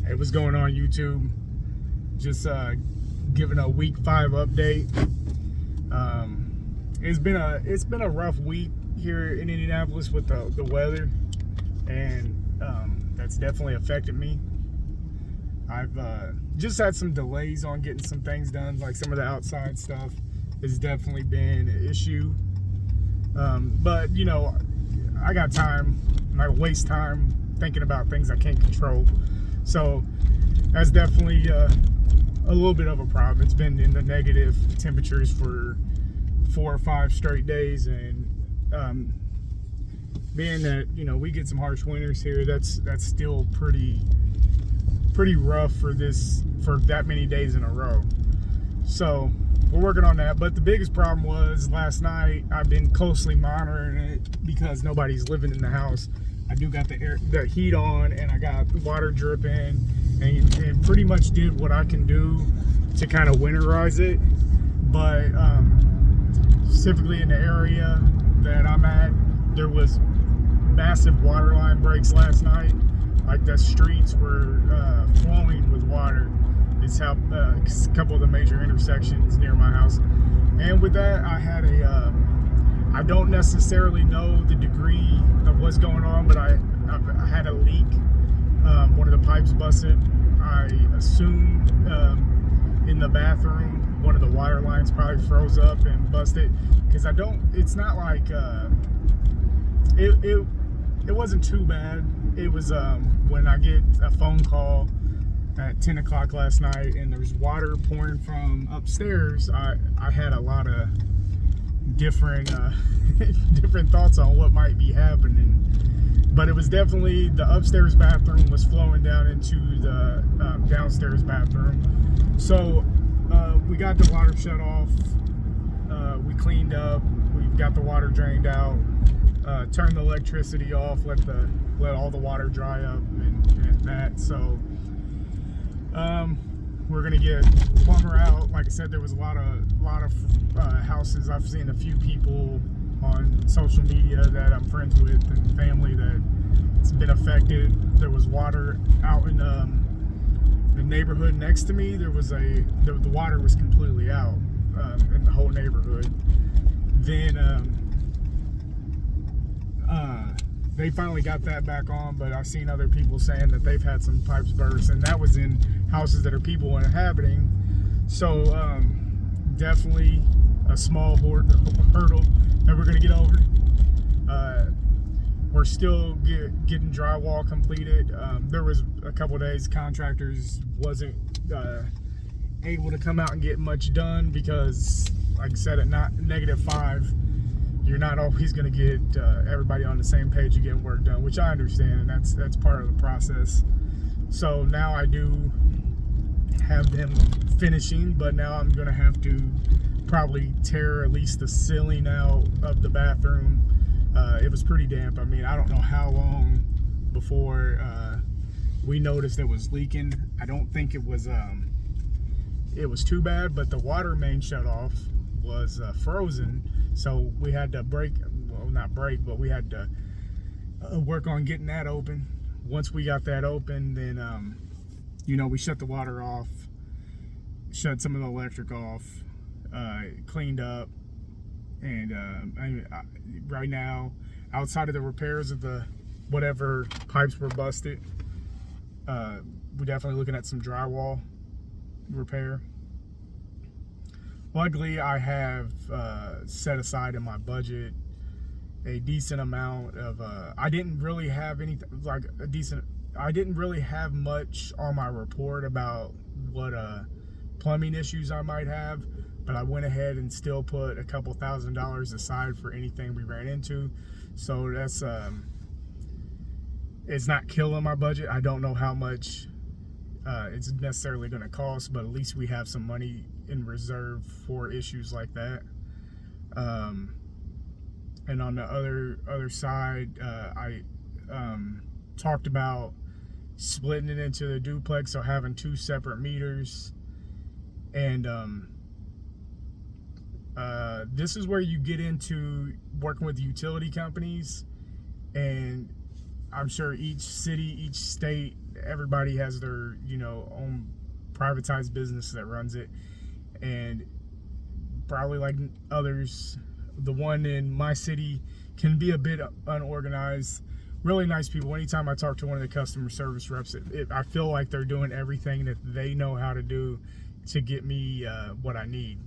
Hey, what's going on, YouTube? Just giving a week 5 update. It's been a rough week here in Indianapolis with the weather, and that's definitely affected me. I've just had some delays on getting some things done, like some of the outside stuff has definitely been an issue. But you know, I got time. I'm not gonna waste time thinking about things I can't control. So that's definitely a little bit of a problem. It's been in the negative temperatures for 4 or 5 straight days, and being that, you know, we get some harsh winters here, that's still pretty rough for that many days in a row. So we're working on that. But the biggest problem was last night. I've been closely monitoring it because nobody's living in the house. I do got the heat on, and I got water dripping, and pretty much did what I can do to kind of winterize it. But specifically in the area that I'm at, there was massive water line breaks last night. Like, the streets were flowing with water. It's how a couple of the major intersections near my house. And with that, I had I don't necessarily know the degree of what's going on, but I had a leak. One of the pipes busted. I assume in the bathroom, one of the wire lines probably froze up and busted. Because it's not like, it wasn't too bad. It was when I get a phone call at 10 o'clock last night and there's water pouring from upstairs. I had a lot of different different thoughts on what might be happening, but it was definitely the upstairs bathroom was flowing down into the downstairs bathroom. So we got the water shut off, we cleaned up, we've got the water drained out, turned the electricity off, let all the water dry up and that. So we're gonna get a plumber out. Like I said, there was a lot of houses. I've seen a few people on social media that I'm friends with and family that it's been affected. There was water out in the neighborhood next to me. The water was completely out in the whole neighborhood. Then they finally got that back on, but I've seen other people saying that they've had some pipes burst, and that was in houses that are people inhabiting. So definitely a small hurdle that we're gonna get over. We're still getting drywall completed. There was a couple of days contractors wasn't able to come out and get much done because, like I said, at -5, you're not always going to get everybody on the same page to get work done, which I understand, and that's part of the process. So now I do have them finishing, but now I'm going to have to probably tear at least the ceiling out of the bathroom. It was pretty damp. I mean, I don't know how long before we noticed it was leaking. I don't think it was too bad, but the water main shut off was frozen. So we had to we had to work on getting that open. Once we got that open, then, you know, we shut the water off, shut some of the electric off, cleaned up. And right now, outside of the repairs of the whatever pipes were busted, we're definitely looking at some drywall repair. Luckily, I have set aside in my budget a decent amount of. I didn't really have I didn't really have much on my report about what plumbing issues I might have, but I went ahead and still put a couple $1,000s aside for anything we ran into. So that's it's not killing my budget. I don't know how much it's necessarily going to cost, but at least we have some money in reserve for issues like that. And on the other side, I talked about splitting it into the duplex, so having 2 separate meters. And this is where you get into working with utility companies, and I'm sure each city, each state everybody has their, own privatized business that runs it. And probably like others, the one in my city can be a bit unorganized. Really nice people. Anytime I talk to one of the customer service reps, I feel like they're doing everything that they know how to do to get me what I need.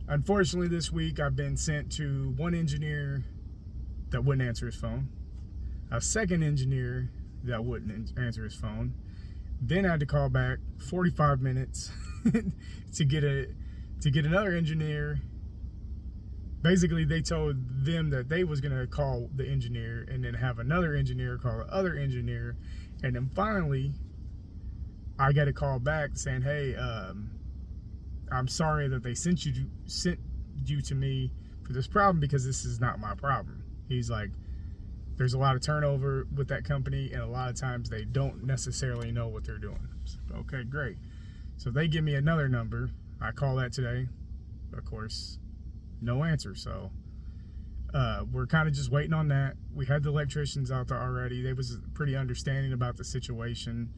Unfortunately, this week I've been sent to one engineer that wouldn't answer his phone, a second engineer that wouldn't answer his phone, then I had to call back 45 minutes to get another engineer. Basically, they told them that they was gonna call the engineer and then have another engineer call the other engineer, and then finally, I got a call back saying, "Hey, I'm sorry that they sent you to me for this problem because this is not my problem." He's like, "There's a lot of turnover with that company, and a lot of times they don't necessarily know what they're doing." So, okay, great. So they give me another number. I call that today. Of course, no answer. So we're kind of just waiting on that. We had the electricians out there already. They was pretty understanding about the situation.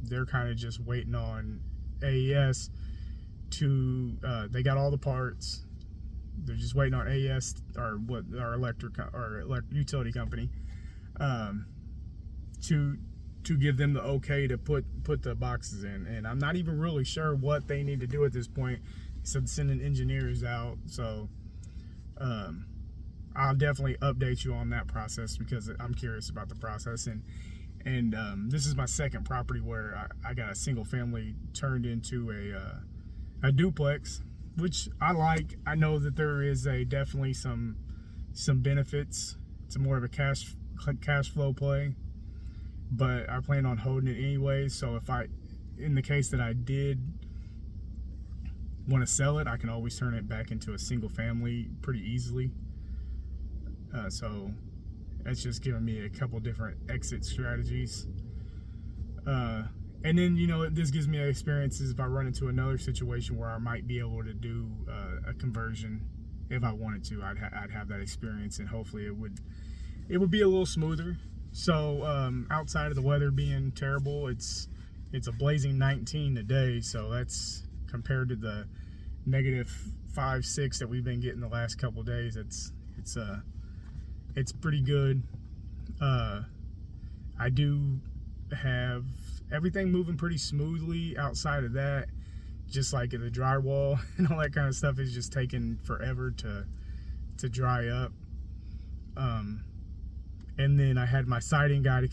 They're kind of just waiting on AES to they got all the parts. They're just waiting on AES, or what, our electric utility company, to give them the okay to put the boxes in. And I'm not even really sure what they need to do at this point. They said sending engineers out, so I'll definitely update you on that process because I'm curious about the process. And this is my second property where I got a single family turned into a duplex, which I like. I know that there is definitely some benefits. It's more of a cash flow play, but I plan on holding it anyway. So in the case that I did want to sell it, I can always turn it back into a single family pretty easily. So that's just giving me a couple different exit strategies. And then, this gives me experiences if I run into another situation where I might be able to do a conversion. If I wanted to, I'd have that experience, and hopefully it would be a little smoother. So outside of the weather being terrible, it's a blazing 19 today, so that's compared to the -5, -6 that we've been getting the last couple of days. It's pretty good. I do have everything moving pretty smoothly outside of that. Just like the drywall and all that kind of stuff is just taking forever to dry up. And then I had my siding guy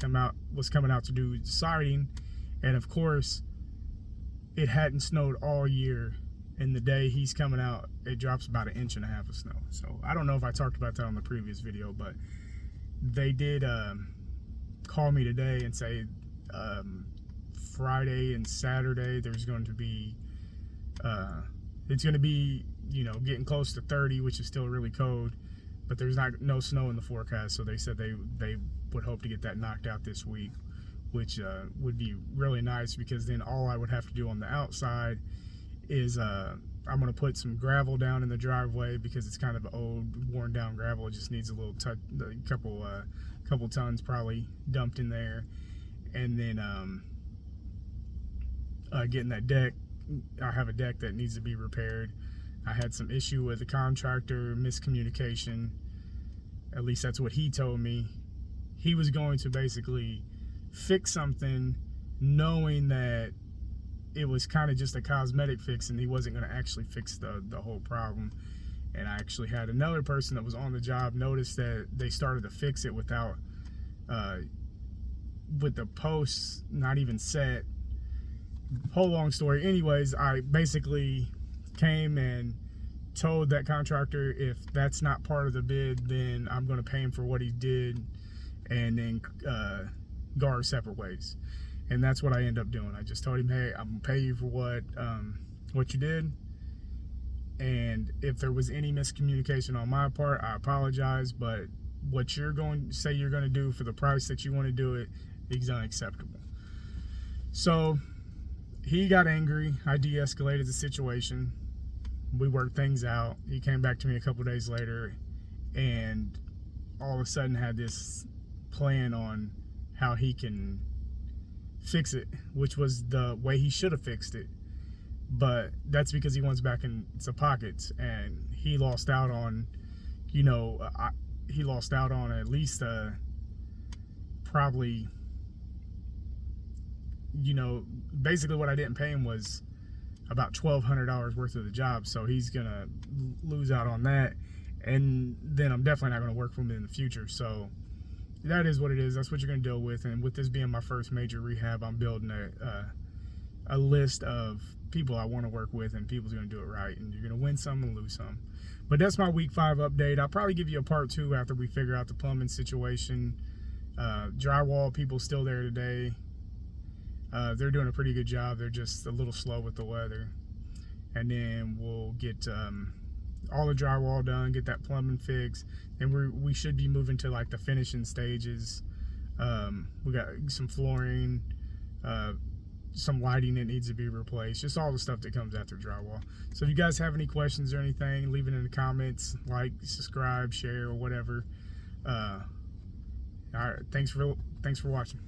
was coming out to do siding, and of course it hadn't snowed all year, and the day he's coming out it drops about 1.5 inches of snow. So I don't know if I talked about that on the previous video, but they did call me today and say Friday and Saturday there's going to be it's going to be getting close to 30, which is still really cold, but there's no snow in the forecast. So they said they would hope to get that knocked out this week, which would be really nice, because then all I would have to do on the outside is I'm going to put some gravel down in the driveway, because it's kind of old, worn down gravel. It just needs a little couple tons probably dumped in there. And then getting that deck. I have a deck that needs to be repaired. I had some issue with the contractor, miscommunication. At least that's what he told me. He was going to basically fix something knowing that it was kind of just a cosmetic fix, and he wasn't going to actually fix the whole problem. And I actually had another person that was on the job notice that they started to fix it without with the posts not even set. Whole long story. Anyways, I basically came and told that contractor if that's not part of the bid, then I'm going to pay him for what he did, and then go our separate ways. And that's what I end up doing. I just told him, hey, I'm going to pay you for what you did, and if there was any miscommunication on my part, I apologize, but what you're going to say you're going to do for the price that you want to do it is unacceptable. So he got angry. I de-escalated the situation. We worked things out. He came back to me a couple days later and all of a sudden had this plan on how he can fix it, which was the way he should have fixed it. But that's because he wants back into pockets, and he lost out on, he lost out on at least probably, basically what I didn't pay him was about $1,200 worth of the job, so he's gonna lose out on that, and then I'm definitely not gonna work for him in the future. So that is what it is. That's what you're gonna deal with. And with this being my first major rehab, I'm building a list of people I want to work with, and people's going to do it right, and you're going to win some and lose some. But that's my week 5 update. I'll probably give you a part 2 after we figure out the plumbing situation. Drywall people still there today. They're doing a pretty good job. They're just a little slow with the weather. And then we'll get all the drywall done, get that plumbing fixed, and we should be moving to like the finishing stages. We got some flooring, some lighting that needs to be replaced, just all the stuff that comes after drywall. So if you guys have any questions or anything, leave it in the comments, like, subscribe, share, or whatever. All right, thanks for watching.